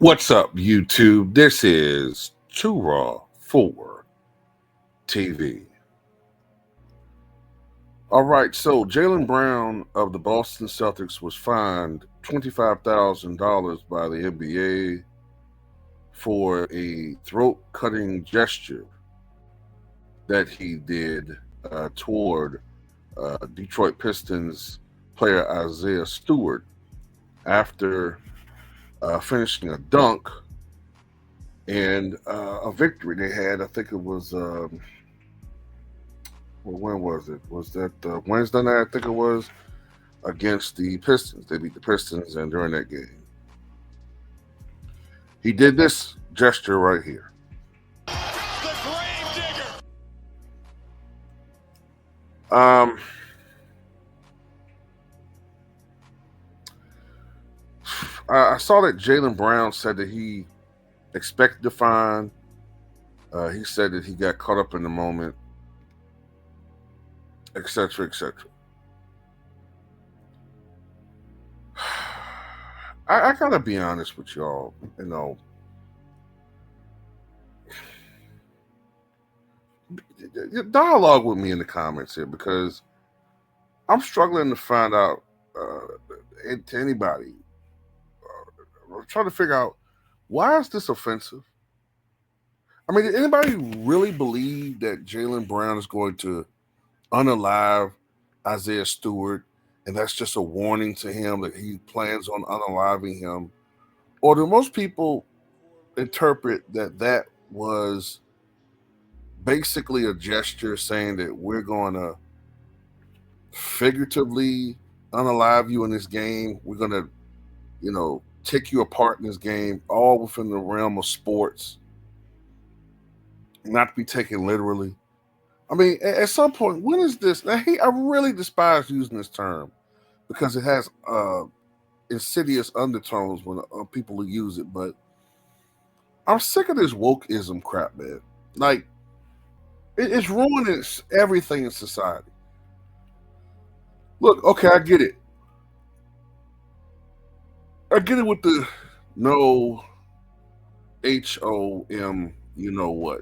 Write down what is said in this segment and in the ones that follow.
What's up, YouTube? This is Too Raw for TV. All right, so Jaylen Brown of the Boston Celtics was fined $25,000 by the NBA for a throat-cutting gesture that he did toward Detroit Pistons player Isaiah Stewart after finishing a dunk and a victory they had. I think it was, when was it? Was that Wednesday night? I think it was against the Pistons. They beat the Pistons, and during that game, he did this gesture right here. I saw that Jaylen Brown said that he expected the fine. He said that he got caught up in the moment, etc., etc. I gotta be honest with y'all. Dialogue with me in the comments here, because I'm struggling to find out to anybody. I'm trying to figure out, why is this offensive? I mean, did anybody really believe that Jaylen Brown is going to unalive Isaiah Stewart, and that's just a warning to him that he plans on unaliving him? Or do most people interpret that that was basically a gesture saying that we're going to figuratively unalive you in this game? We're going to, take you apart in this game, all within the realm of sports, not to be taken literally. I mean, at some point, when is this? Now, I really despise using this term because it has insidious undertones when people use it, but I'm sick of this wokeism crap, man. Like, it's ruining everything in society. Look, okay, I get it. I get it with the no HOM, you know what,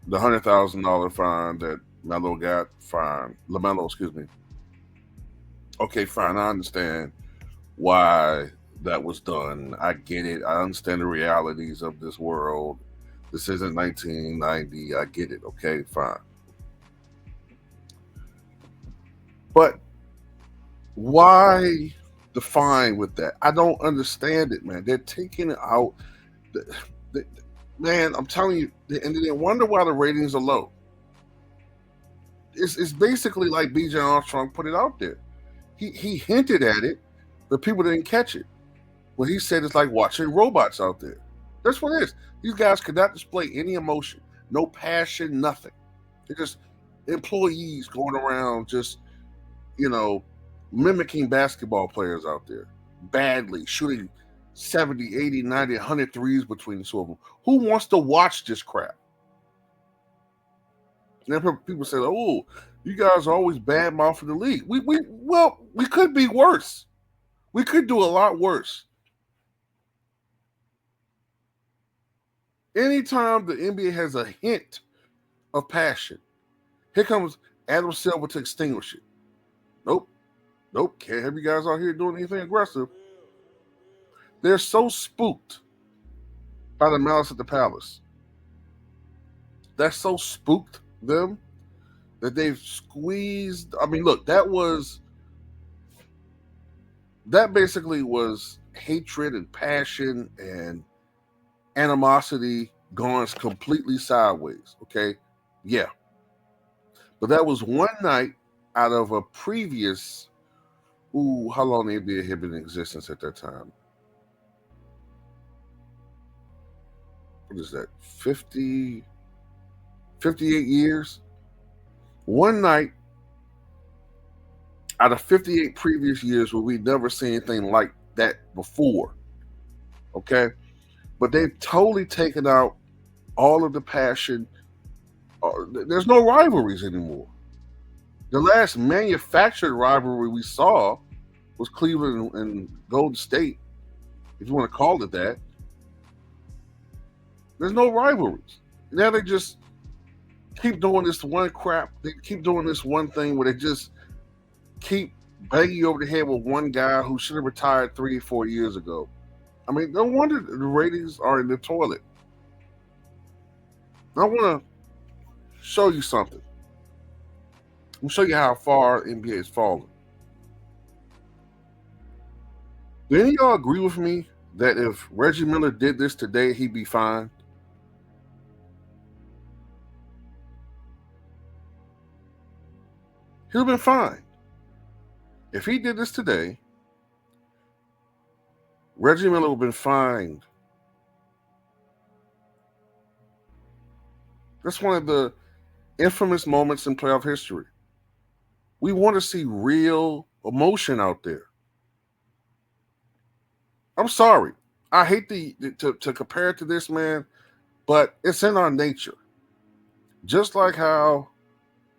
the $100,000 fine that Melo got fined. LaMelo, excuse me. Okay, fine. I understand why that was done. I get it. I understand the realities of this world. This isn't 1990. I get it. Okay, fine. But why the fine with that? I don't understand it, man. They're taking it out. Man, I'm telling you, and they wonder why the ratings are low. It's basically like B.J. Armstrong put it out there. He hinted at it, but people didn't catch it. What he said is like watching robots out there. That's what it is. These guys could not display any emotion, no passion, nothing. They're just employees going around just, mimicking basketball players out there badly, shooting 70, 80, 90, 100 threes between the two of them. Who wants to watch this crap? And then people say, oh, you guys are always bad-mouthing the league. We could be worse. We could do a lot worse. Anytime the NBA has a hint of passion, here comes Adam Silver to extinguish it. Nope, can't have you guys out here doing anything aggressive. They're so spooked by the Malice at the Palace. That so spooked them that they've squeezed. I mean, look, that basically was hatred and passion and animosity gone completely sideways. Okay, yeah, but that was one night out of a previous. How long the NBA had been in existence at that time? What is that? 58 years? One night out of 58 previous years where we'd never seen anything like that before. Okay? But they've totally taken out all of the passion. There's no rivalries anymore. The last manufactured rivalry we saw was Cleveland and Golden State, if you want to call it that. There's no rivalries. Now they just keep doing this one crap. They keep doing this one thing where they just keep banging you over the head with one guy who should have retired 3 or 4 years ago. I mean, no wonder the ratings are in the toilet. I want to show you something. I'm show you how far NBA has fallen. Do any of y'all agree with me that if Reggie Miller did this today, he'd be fine? He'd have been fine. If he did this today, Reggie Miller would have been fined. That's one of the infamous moments in playoff history. We want to see real emotion out there. I'm sorry. I hate to compare it to this, man, but it's in our nature. Just like how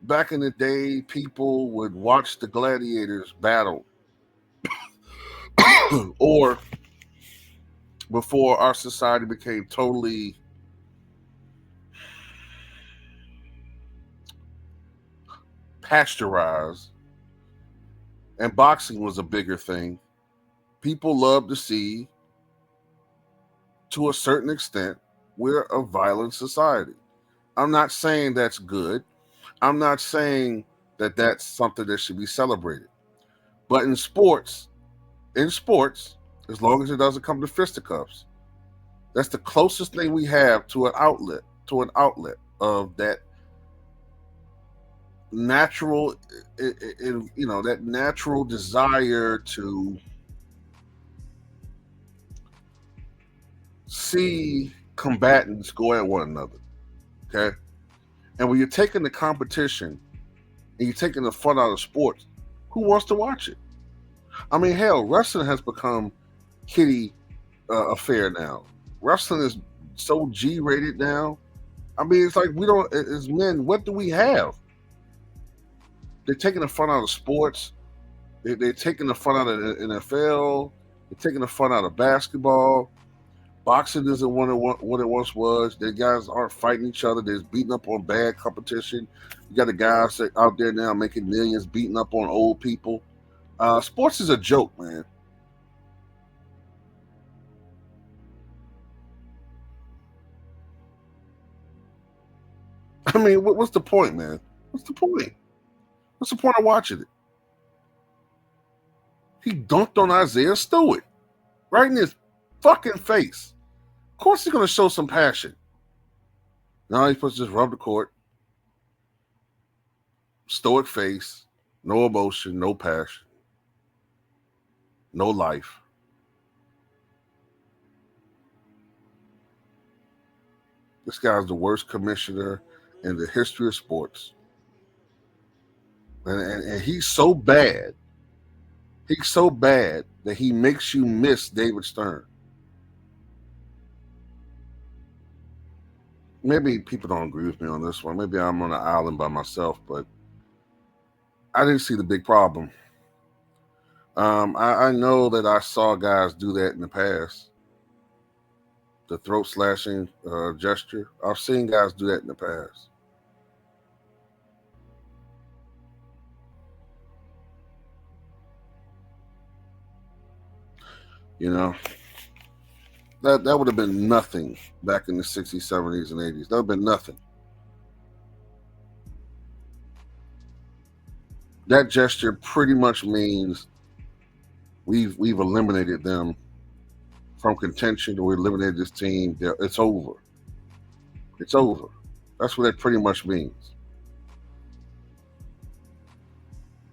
back in the day, people would watch the gladiators battle, or before our society became totally pasteurized and boxing was a bigger thing, people love to see, to a certain extent, we're a violent society. I'm not saying that's good. I'm not saying that that's something that should be celebrated. But in sports, as long as it doesn't come to fisticuffs, that's the closest thing we have to an outlet of that natural, that natural desire to see combatants go at one another. Okay. And when you're taking the competition and you're taking the fun out of sports, who wants to watch it? I mean, hell, wrestling has become kiddie affair now. Wrestling is so G-rated now. I mean, it's like we don't, as men, what do we have? They're taking the fun out of sports. They're taking the fun out of the NFL. They're taking the fun out of basketball. Boxing isn't what it once was. The guys aren't fighting each other. They're beating up on bad competition. You got the guys out there now making millions, beating up on old people. Sports is a joke, man. I mean, what's the point, man? What's the point? What's the point of watching it? He dunked on Isaiah Stewart right in his fucking face. Of course he's going to show some passion. Now he's supposed to just rub the court. Stoic face. No emotion, no passion. No life. This guy's the worst commissioner in the history of sports. And he's so bad. He's so bad that he makes you miss David Stern. Maybe people don't agree with me on this one. Maybe I'm on an island by myself, but I didn't see the big problem. I know that I saw guys do that in the past. The throat slashing gesture. I've seen guys do that in the past. You know, that would have been nothing back in the 60s, 70s, and 80s. That would have been nothing. That gesture pretty much means we've eliminated them from contention, or we eliminated this team. It's over. It's over. That's what that pretty much means.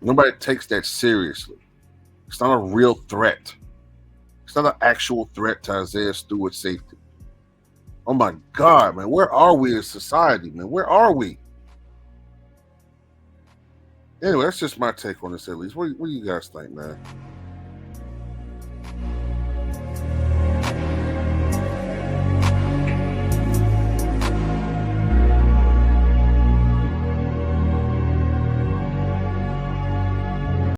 Nobody takes that seriously. It's not a real threat. It's not an actual threat to Isaiah Stewart's safety. Oh my God, man. Where are we as society, man? Where are we? Anyway, that's just my take on this, at least. What do you guys think, man?